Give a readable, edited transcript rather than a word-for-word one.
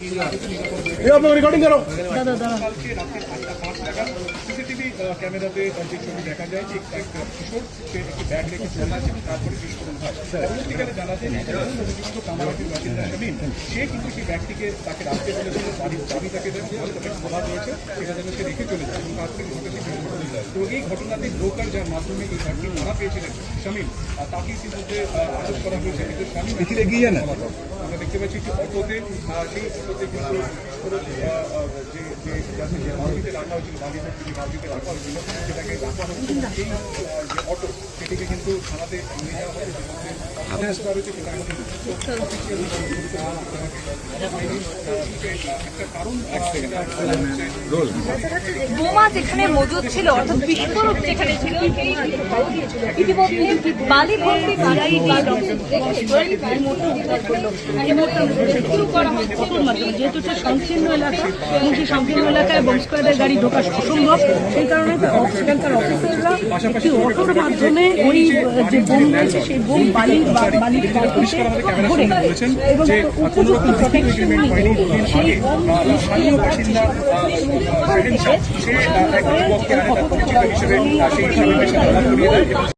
রিকর্ডিং করো দাদা দাদা কালকে রাত্রি 8:05 নাগাদ সিসিটিভি ক্যামেরাতে যে ছবি দেখা যায় যে এক কিশোর সে একটি ব্যাগ রেখে চলে আসে এবং তারপরে বিস্ফোরণ হয়। পরবর্তীকালে জানা যায় অভিযুক্ত কামারহাটির বাসিন্দা শামীম সে কিন্তু সেই ব্যাগটিকে তাকে রাখতে বলেছিল, বাড়ির চাবি তাকে দেন, ঘরে খোলা রয়েছে সেটা যেন সে রেখে চলে যায় এবং তারপরে ঘটেছে বিস্ফোরণ। তো এই ঘটনাতে ব্রোকার যার মাধ্যমে এই ব্যাগটি ধরা পেয়েছিলেন শামীম তাকে ইতিমধ্যে আটক করা হয়েছে। কিন্তু শামীম এগিয়ে যান আমরা দেখতে পাচ্ছি যে অটোতে সেই অটোতে কিন্তু যে বাড়িতে রাখা হয়েছিল বাড়িতে রাখা হয়েছিল সেটাকে রাখা হচ্ছে এই যে অটো সেটিকে কিন্তু থানাতে নিয়ে যাওয়া হবে রয়েছে সেটা একটা কারণ বোমা যেখানে মজুদ ছিল অর্থাৎ বিস্ফোরক যেখানে ছিল ইতিমধ্যে বালি ভর্তি গাড়ি শুরু করা হচ্ছে যেহেতু সে সংকীর্ণ এলাকা এবং সেই সংকীর্ণ এলাকায় বম স্কোয়াডের গাড়ি ঢোকা অসম্ভব সেই কারণে সেখানকার অফিসাররা একটি অটোর মাধ্যমে ওই যে বোম রয়েছে সেই বোম বালির ঘুরে এবং উপযুক্ত প্রোটেকশন নিয়ে সেই বোম স্থানীয় বাসিন্দা সে এক যুবককে পরিচিত হিসেবে সেই